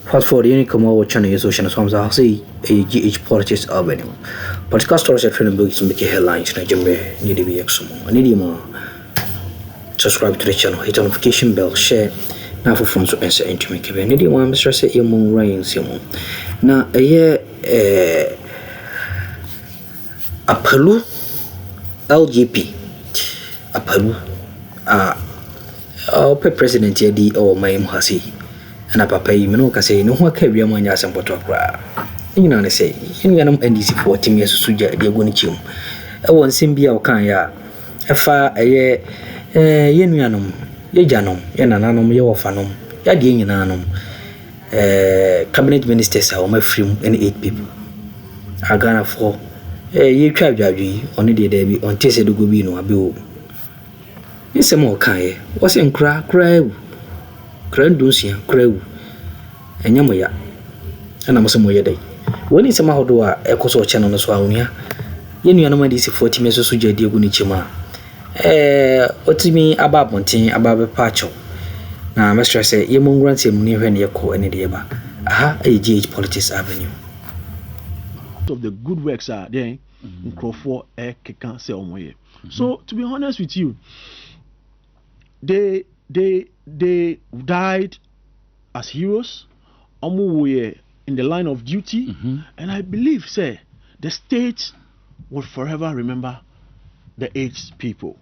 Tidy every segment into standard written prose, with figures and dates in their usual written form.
Fast forward, any come over channel your social networks. I say a GH politics avenue. Political stories are trending books make headlines. Na jembe need to be exum. I need more. Subscribe to the channel, hit the notification bell, share. Now for friends to answer into me. I need one Mr. Say your moon rains your moon. Now a year AKPALO LGP AKPALO president here di or my hasi. Na papa yi me no ka say no ho aka bia mo anya asem poto kra nyina ne say nyanam NDC for team yesu suja de go ni chim e won sim bia o kan ya e fa ye nuanom ye janom ye nananom ye wofanom ya de nyina nom cabinet ministers a o ma frim any 8 people agana for ye twa dwadwi oni de bi on tese de go bi no abi o yesem o kan ye wo se nkra Grandunsia, Crew, and Yamoya, and I'm some way day. When it's a Mahodoa, a coso channel on Swaunia, Yenianoma DC 40 mesos suja diagunichima. What to me about Montin, about Pacho. Now, Master say, Yemon grants him near when you call any deba. Aha, a GH Politics Avenue. Of the good works are there in Crawford, Kekan, Selmoye. So, to be honest with you, they died as heroes, were in the line of duty, and I believe, say, the state will forever remember the 8 people.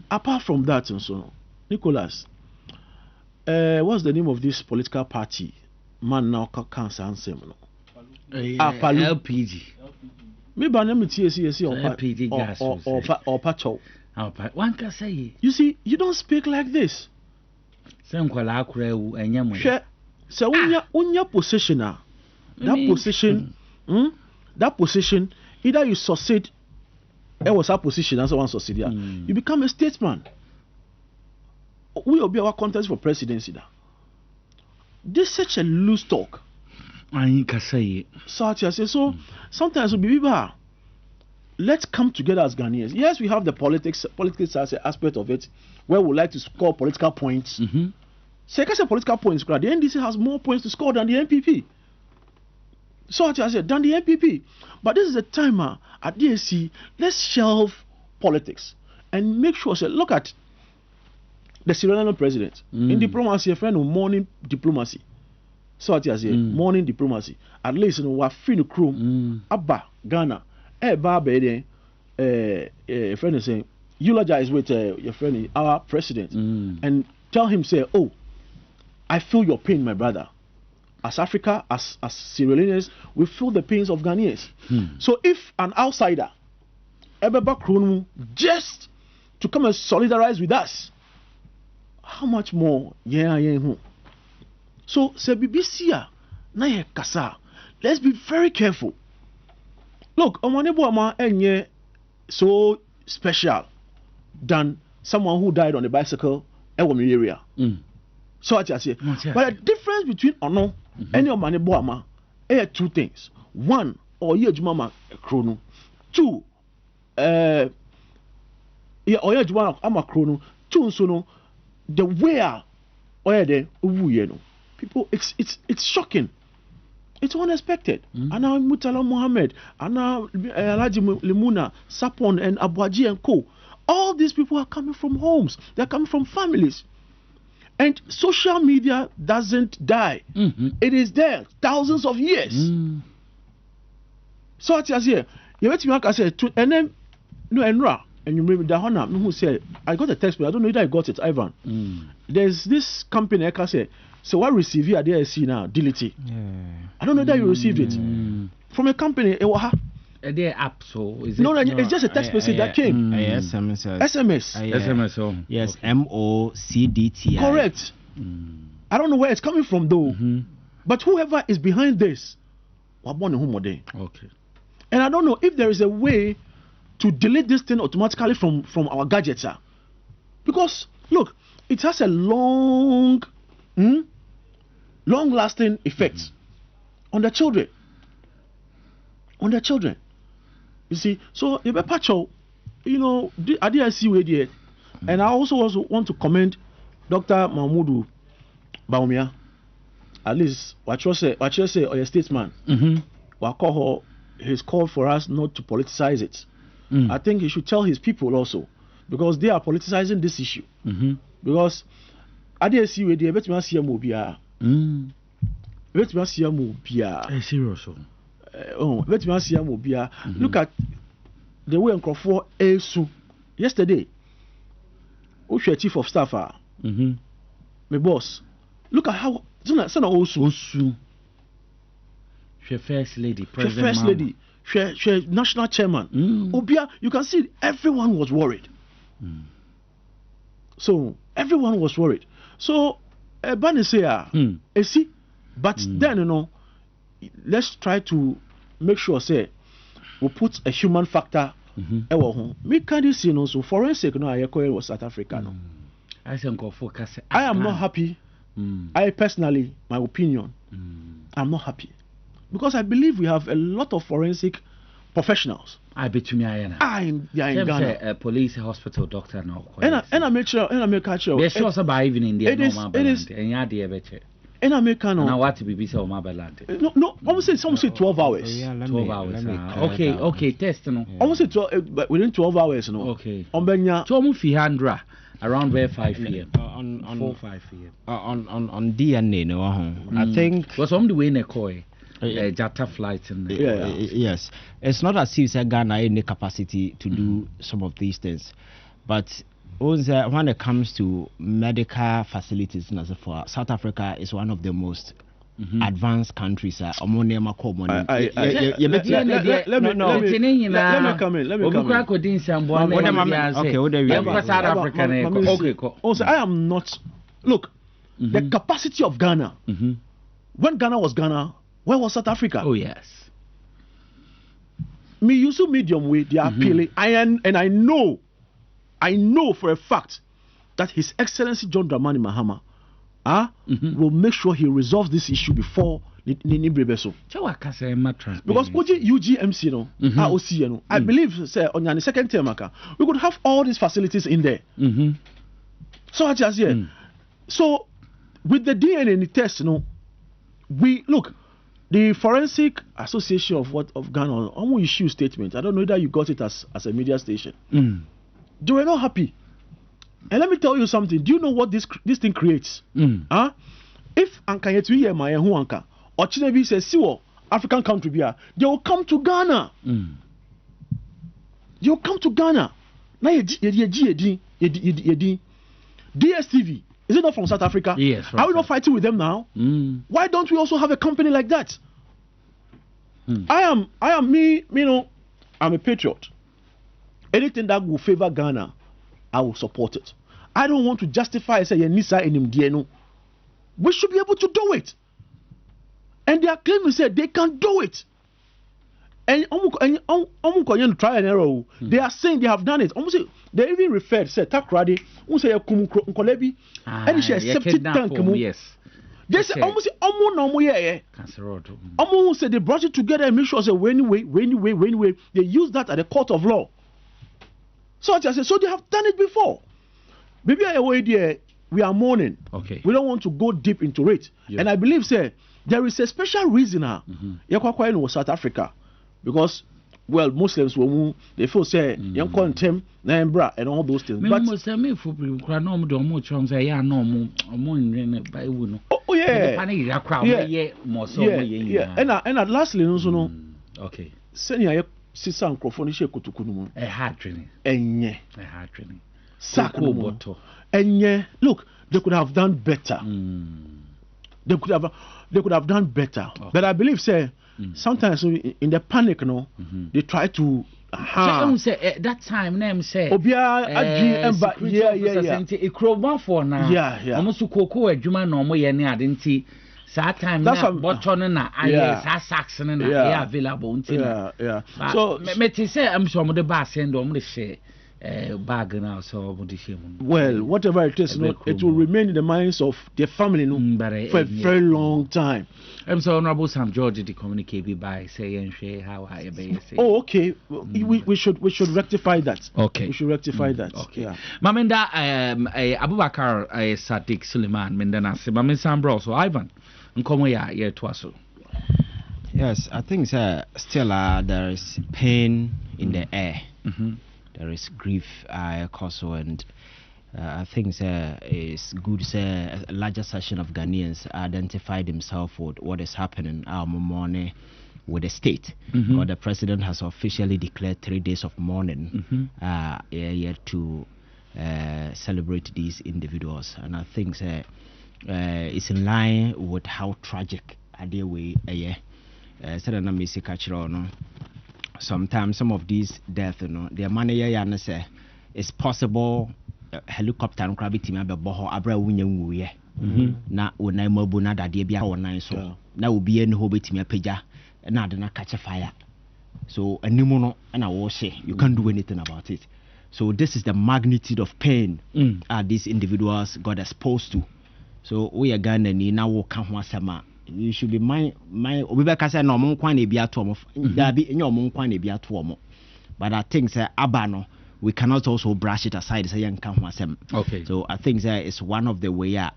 Apart from that, and so, Nicholas, what's the name of this political party? Man now can't answer. AKPALO. LPG. Maybe I name it TSC or Pacho. One can say, you see, you don't speak like this. Some call Akroma and Yamu. So when your position, that position, either you succeed, it was our position as one succeed, you become a statesman. We will be our contest for presidency. This is such a loose talk. I can say so sometimes we be let's come together as Ghanaians. Yes, we have the politics as an aspect of it, where we like to score political points. So, I say political points, the NDC has more points to score than the NPP. So, I said, than the NPP. But this is a time at DSC, let's shelve politics and make sure, look at the Sierra Leone president. In diplomacy, a friend of morning diplomacy. So, I say, morning diplomacy. At least, we're free to crew, Abba, Ghana. Friend is saying, eulogize with your friend, our president, and tell him, say, oh, I feel your pain, my brother. As Africa, as Sierra Leoneans, we feel the pains of Ghanaians. So if an outsider ever back just to come and solidarize with us, how much more? So say BBC na kasa. Let's be very careful. Look, Omanebo enye so special than someone who died on a bicycle in the area. So what I say. But the difference between Ono and Omanebo ama are 2 things. 1, or ye jumama krono. 2, or ye jumama ama krono. 2, so no the way or de uvu people, it's shocking. It's unexpected. Anna Mutala Mohammed, Anna Alhaji Limuna, Sapon, and Abuaji and Co. All these people are coming from homes. They're coming from families. And social media doesn't die. It is there thousands of years. So I say, you let me say, and then no Enra, and you remember Dahona who said, I got a text, but I don't know if I got it, Ivan. There's this company I can say. So what receive you at the DSC now? Delete it. I don't know that you received it from a company. Their app, so is it? No, it's just a text message that came. SMS. SMS. Yes, MOCDT. Correct. I don't know where it's coming from though. But whoever is behind this, okay. And I don't know if there is a way to delete this thing automatically from our gadgets, because look, it has a long-lasting effect on the children. You see, so if a patcho, I didn't see where there, and I also want to commend Dr. Mahmoud Bawumia at least what you say or your statesman. He's called for us not to politicize it. I think he should tell his people also, because they are politicizing this issue. Because I didn't see where they bet me see a mobia. Bet me see a mobia. Serious. Bet me see a mobia. Look at the way Akuffo Esu yesterday. Who's your chief of staff? My boss. Look at how. Sana Osu. She first lady, president. First lady. She national chairman. Obia, you can see everyone was worried. So everyone was worried. So Bani say, see, but then let's try to make sure we put a human factor. Me can't see so forensic I was South Africa. I am not happy. I personally, my opinion, I'm not happy. Because I believe we have a lot of forensic professionals. I bet you in Ghana. A police, hospital, doctor, no. And I make sure, they're sure about even in the and I make now what to be so Mabaland. No, almost say 12 hours. 12 hours. Okay, test no. Almost say 12, but within 12 hours, no. Okay. On Benya, 12 around where 5 p.m. On 4-5 p.m. On DNA, no. I think was on the way in a koi. Jata flights and yes, it's not as if Ghana has the capacity to do some of these things, but when it comes to medical facilities, for South Africa is one of the most advanced countries. Let me come in. Also, I am not. Look, the capacity of Ghana. When Ghana was Ghana, where was South Africa? Oh yes. Me use medium way they are appealing. I know for a fact that His Excellency John Dramani Mahama will make sure he resolves this issue before Nibrebeso. Because UGMC ROC I believe say on the second term we could have all these facilities in there. So I just so with the DNA test, we look. The Forensic Association of Ghana almost issued statement. I don't know whether you got it as a media station. They were not happy. And let me tell you something. Do you know what this thing creates? If Anka here my Anka or Chinebi says Siwo African country they will come to Ghana. They will come to Ghana. Now DSTV. Is it not from South Africa? Yes. Are we not fighting with them now? Why don't we also have a company like that? I am I'm a patriot. Anything that will favor Ghana, I will support it. I don't want to justify say Nisa in Mdieno. We should be able to do it. And they are claiming say they can do it. And try and error. They are saying they have done it. They even referred say Takradi, say Nkolebi, and she accepted tank. Yes. They say almost say they brought it together and make sure say when they use that at the court of law. So I just say so they have done it before. Maybe we are mourning. Okay. We don't want to go deep into it. And I believe say there is a special reason was South Africa. Because Muslims they feel say young contem Nambra and all those things. But and lastly okay. Senior Sisan Crofonisha Kutukunu a hard training. A hard training. And look, they could have done better. They could have done better. Okay. But I believe say sometimes in the panic, they try to that time name say Obia Akroma for now. Almost Coco Juma no more yen that time that's botton na Saxon and available. So me say I'm some of the bar send on the share. Bag now, so well, whatever it is, it will remain in the minds of their family for a very long time. I'm so honorable Sam George to communicate by saying how I say. Oh, okay. We should rectify that. Okay, we should rectify that. Okay, Mamenda Abubakar Sadiq Suleiman Mendana Mamin Sambro so Ivan nkomo ya to aso. Yes, I think still there is pain in the air. There is grief also, and I think it's good a larger section of Ghanaians identify themselves with what is happening morning with the state. Or the president has officially declared 3 days of mourning to celebrate these individuals, and I think it's in line with how tragic they were. Sometimes some of these deaths, their money it's possible helicopter and crabby team boho abra wunya na wona mabu na dade bia wona so na obi en ho betimi apagya na ade na catch fire, so animu no na wo hye, you can't do anything about it. So this is the magnitude of pain these individuals got exposed to. So we are Ghana ni na wo ka ho asema, you should be my obi be ka say no mo nkwa na bia to mo da bi enyo mo nkwa na bia to mo, but I think say aba no we cannot also brush it aside. Okay. So I think that is one of the way I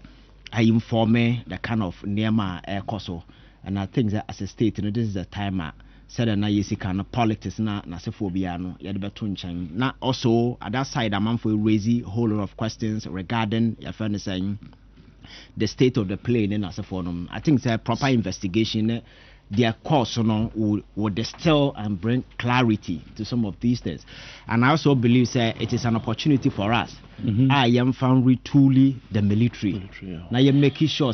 inform the kind of Nema Koso, and I think that as a state, this is the time said na yesi kind of politics na sephobia no yet betunchen. Na also at that side, I'm for raise a whole lot of questions regarding your friend saying the state of the plane in as a forum. I think that proper investigation. Their course will distill and bring clarity to some of these things. And I also believe it is an opportunity for us. I am found retooling the military. Now you're making sure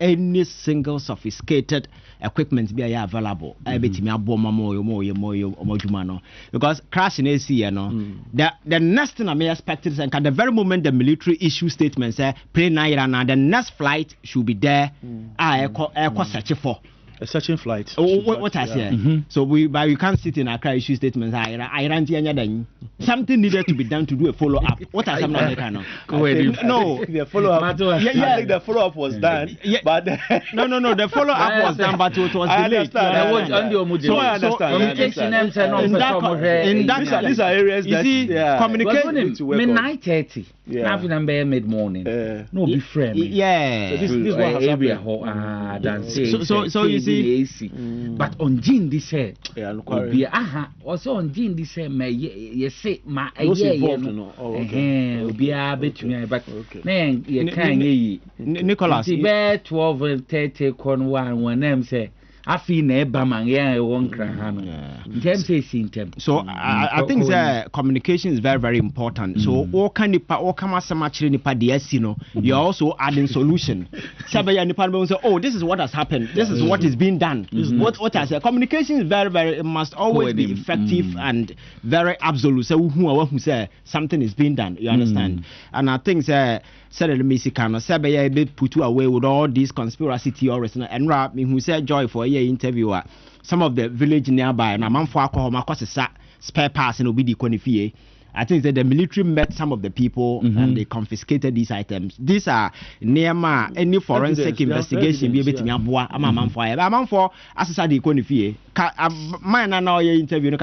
any single sophisticated equipment be available. Because crashing AC, the next thing I may expect is at the very moment the military issue statement say plane the next flight should be there. Search for. A searching flight. What I say. So we can't sit in Accra issue statements. Something needed to be done to do a follow up. What I say no. The follow up. I think the follow up was done. But no. The follow up was done, but it was delayed. So I understand. These are areas that communication to work on. 9:30. Nothing I'm mid morning. No be friend. Yeah. So this is what area so you see, but on June this year, also on June this year, you say my but man, you can't Nicholas, 12 and 30 corn one name say. I feel won't so I think that communication is very, very important. So all kind of you're also adding solution. Oh, this is what has happened. This is what is being done. What I say. Communication is very, very, it must always be effective and very absolute. So who say something is being done. You understand? And I think that said the put away with all these conspiracy theorists and rap me who said joy for a interviewer. Some of the village nearby and a man for alcohol spare parts and obedi quantify. I think that the military met some of the people and they confiscated these items. These are near any forensic investigation be able to me aboa a man for assess the quantify. Mine and now interview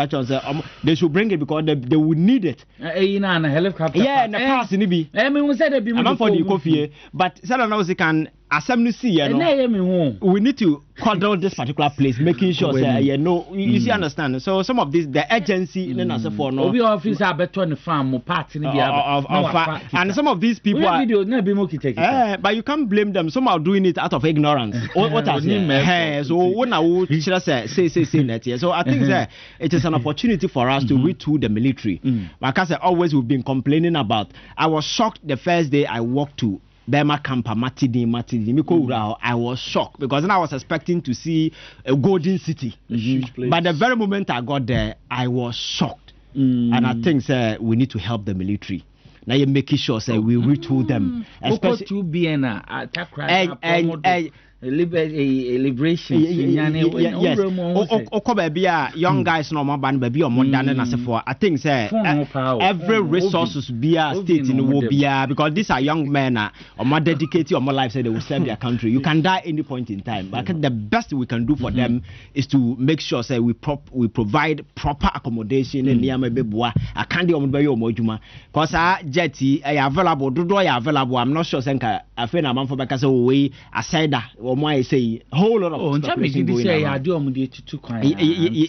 they should bring it because they would need it. In a helicopter. Yeah, and the pass in be. I mean, we said a man for the coffee, but Salah they can assembly see. We need to control this particular place, making sure you see understand. So some of this the agency in as for no office are better on the farm part in and some of these people are but you can't blame them. Some are doing it out of ignorance. What I say. So when I would say that here. So I think that it is an opportunity for us to retool the military. Like I said, always we've been complaining about. I was shocked the first day I walked to Bema Kampa Matidi. I was shocked because then I was expecting to see a golden city. But the very moment I got there, I was shocked. And I think we need to help the military. Now you're making sure we retool them. Especially to be an attack liberation. Yes. Young guys no more ban baby or more than as for. I think every resources be a state in the be because these are young men or more dedicated or more life say they will serve their country. You can die any point in time. But the best we can do for them is to make sure we provide proper accommodation in near Bebua. I can't do mojuma because jetty available, do available. I'm not sure I feel I'm for because we aside that I say a whole lot of speculation going around.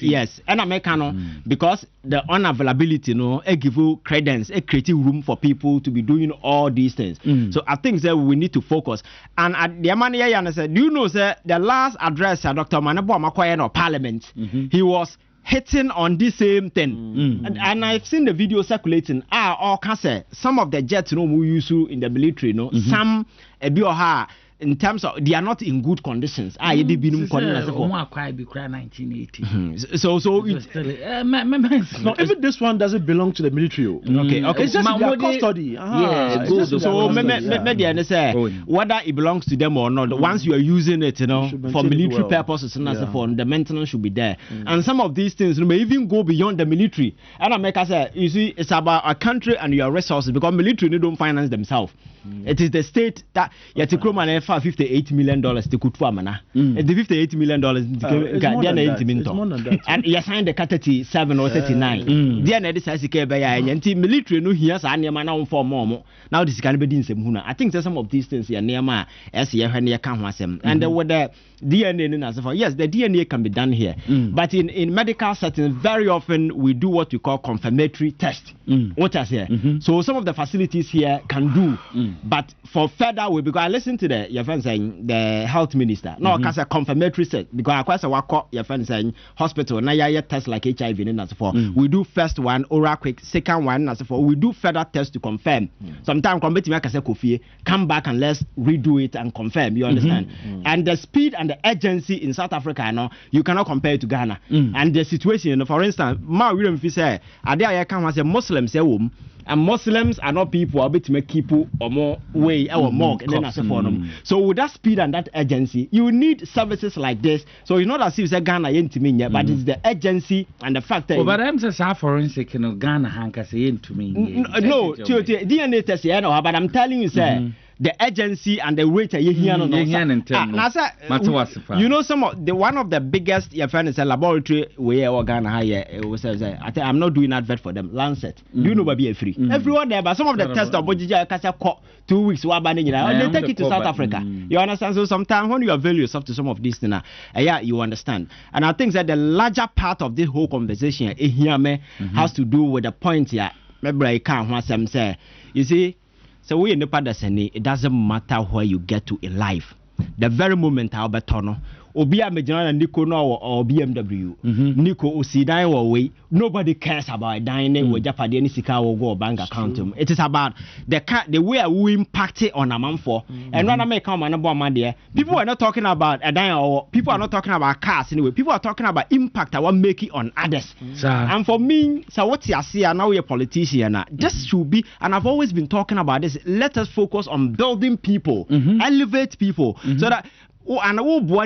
Yes, and Americano because the unavailability, give you credence, create room for people to be doing all these things. So I think that we need to focus. And at the Amani said, do you know sir, the last address Dr. Manabo Makoyan of Parliament, he was hitting on this same thing. And I've seen the video circulating. Or can say some of the jets we use in the military, some in terms of they are not in good conditions. Even this one doesn't belong to the military. Okay. It's just their custody. Whether it belongs to them or not, once you are using it, for military purposes, the maintenance should be there. And some of these things may even go beyond the military. And I make us say, you see, it's about a country and your resources because military they don't finance themselves. It is the state that Akroma $58 million to Kutwamana. The $58 million and you signed the Katati 7 or 39. Then this has a military no here and for more. Now this can be in Semuna. I think some of these things here near my as you have near Kamwasem. And with the DNA as for yes, the DNA can be done here. But in medical settings, very often we do what we call confirmatory test. What I say. So some of the facilities here can do. But for further way, because I listen to your friend saying the health minister. No, because a confirmatory test. Because I quite your friend saying hospital. Now you test like HIV and as for. We do first one, oral quick, second one as for. We do further tests to confirm. Sometimes come back and let's redo it and confirm. You understand? And the speed and the urgency in South Africa, you cannot compare it to Ghana. And the situation, for instance, William say, Muslims say and Muslims are not people who to make people or more way or more and then as a forum. So with that speed and that urgency, you need services like this. So it's not as if you say Ghana ain't me, but it's the urgency and the fact that. But I'm just forensic in Ghana hanka say to me. No, DNA test, but I'm telling you, sir. The urgency and the rate you know some of the one of the biggest your friend is a laboratory where Ghana I'm not doing advert for them. Lancet. Do you know be free? Everyone there, but some of the tests of 2 weeks they take it to South Africa. You understand? So sometimes when you avail yourself to some of these things, you understand. And I think that the larger part of this whole conversation has to do with the point here. Maybe I can't say you see. So we in the Padasani, it doesn't matter where you get to in life. The very moment I'll be tono, Obia Majana Nico or BMW, Nico Usidai or way, nobody cares about dining with Japanese Sika or go bank account. It is about the way we impact it on a man for. And when I make come on about money, people are not talking about a dime or people are not talking about cars anyway. People are talking about impact I want make it on others. And for me, so what you see, now we're a politician. This should be, and I've always been talking about this. Let us focus on building people, elevate people, so that. Oh, and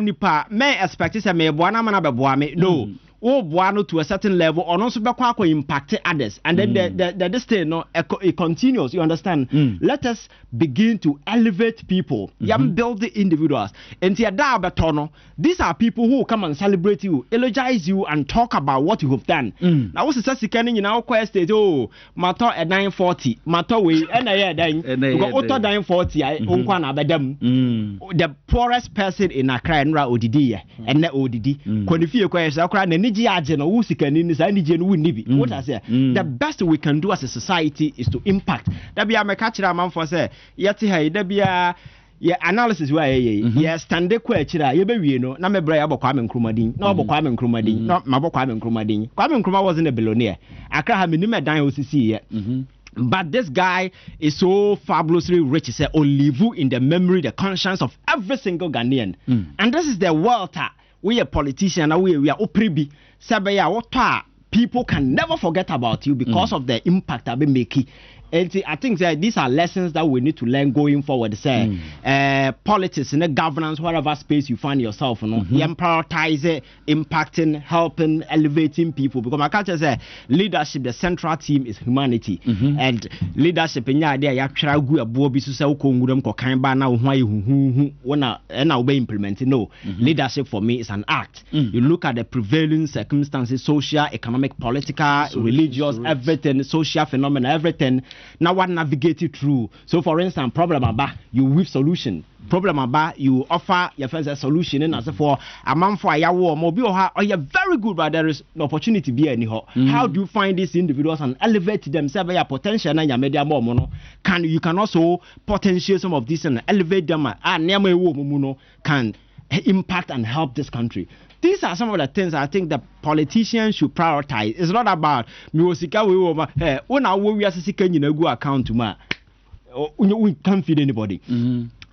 nipa may expect say me boana mana be boame no boano to a certain level or also be impact others and then the this thing it continues, you understand. Let us begin to elevate people, build the individuals. And these are people who come and celebrate you, elogize you and talk about what you have done. Now what's the second in our question? Oh, matter at 940 matter we and then auto 940 the poorest person in Accra and Odidi and Odidi what I say, the best we can do as a society is to impact. That be a catcher man for say, yet hey, there be a analysis where yes, stand the question, you be no, na me bray about Kwame Nkrumah, no about Kwame Nkrumah, not Mabo Kwame Nkrumah. Kwame Nkrumah wasn't a billionaire. Accra had minimum dying OCC. But this guy is so fabulously rich. He said, live in the memory, the conscience of every single Ghanaian. And this is the wealth. We are politicians, we are opribi. People can never forget about you because of the impact I've been making. And I think that these are lessons that we need to learn going forward. Say, politics and governance, whatever space you find yourself, prioritize it, impacting, helping, elevating people. Because my culture say leadership, the central theme is humanity, and leadership in your idea, you try to go be so congruent, now be implemented. No, leadership for me is an act. You look at the prevailing circumstances, social, economic, political, religious, everything, social phenomena, everything. now what navigate it through. So for instance, problem about you with solution. Problem about you offer your friends a solution and as for a man for a war mobile or you're very good, but there is an opportunity be anyhow. How do you find these individuals and elevate themselves their potential and your media more mono? You can also potentiate some of this and elevate them can impact and help this country. These are some of the things I think the politicians should prioritize. It's not about musica when we are account to we can't feed anybody.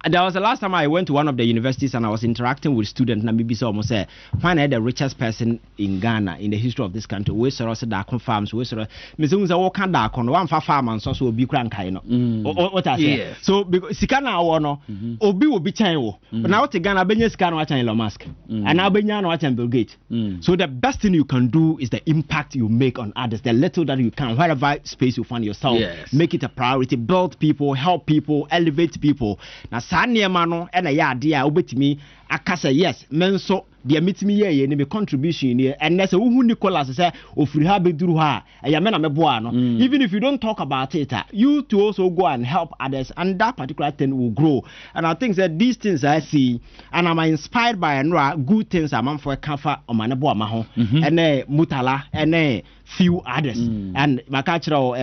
And that was the last time I went to one of the universities and I was interacting with students. And maybe almost say, when I the richest person in Ghana in the history of this country, we saw us Dakon farms, we saw Mrs. Walker Dakon, one for farm and so will be crank. What I say. So because Sikana Wano, Obi will be China. But now to Ghana, Benyas can watch Elon Musk. And now Benyan watch Bill Gates. So the best thing you can do is the impact you make on others, the little that you can, wherever space you find yourself, make it a priority, build people, help people, elevate people. Now, Mano and a idea obetimi akasa yes menso de metimi ye ne me contribution here and that's who Nicholas say ofri ha beduru ha ya me na meboa no even if you don't talk about it you to also go and help others and that particular thing will grow. And I think that these things I see and I'm inspired by good things I'm for kafa o maneboa ma ho and mutala and few others and makachiro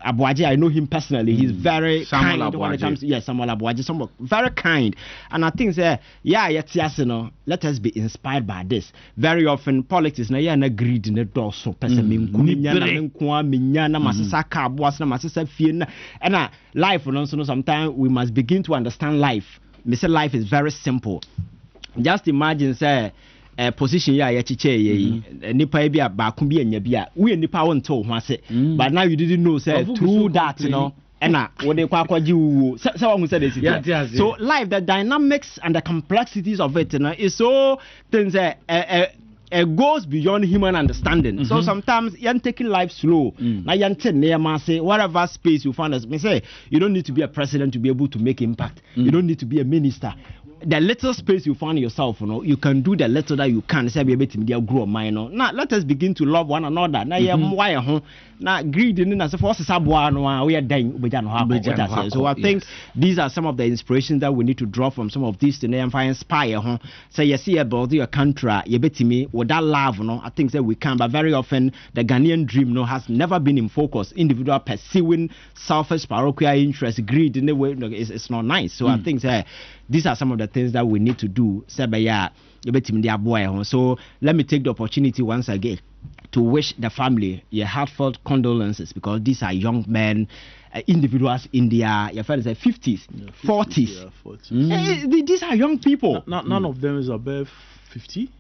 Abuaje, I know him personally. He's very kind when it comes to Samuel Abuaje, someone very kind. And I think that let us be inspired by this. Very often politics na ya na greed na doso person minya na nkwa minya na masesa ka aboas na masesa fie na and life no so sometimes we must begin to understand life. Me say life is very simple. Just imagine say position ya chiche ye nipa bia ba ku bia nya bia we nipa won to ho ase but now you didn't know say through that and what they call you so life, the dynamics and the complexities of it is so things it goes beyond human understanding. So sometimes you're taking life slow. Now you're say whatever space you find us, me say you don't need to be a president to be able to make impact. You don't need to be a minister. The little space you find yourself, you can do the little that you can. Say, be able to grow minor. Now let us begin to love one another. Now now greed in us for we are dying. So I think these are some of the inspirations that we need to draw from some of these today and find inspire. Say you see about your country, you bet me with that love. I think that we can, but very often the Ghanaian dream has never been in focus. Individual pursuing selfish parochial interest, greed in the way it's not nice. So I think that these are some of the things that we need to do. So let me take the opportunity once again to wish the family your heartfelt condolences, because these are young men, individuals in their 50s, 40s. 40s. These are young people. None of them is above 50.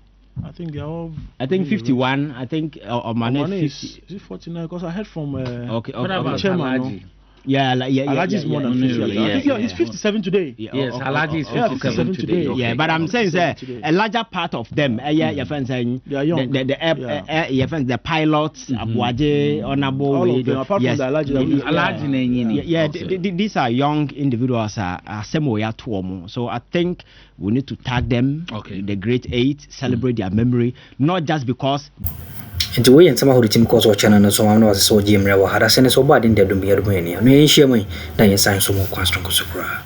I think they're all. I think 51. I think Omane is 49? Because I heard from the chairman. Alaji is more than 50. He's 57 today. Yes, Alaji is 57 today. Yeah, but I'm saying that a larger part of them, your friends saying they are young. The pilots, Abuaje, Onabo, all of them, apart from the Alaji. These are young individuals. So I think we need to tag them. The great 8, celebrate their memory, not just because. Nti we yensama hori tim koso chana na so amna wase so jemra wa hara sene so bad in de dum yar mu ene no yen hia mai na yen san so mo kwastron ko so kura.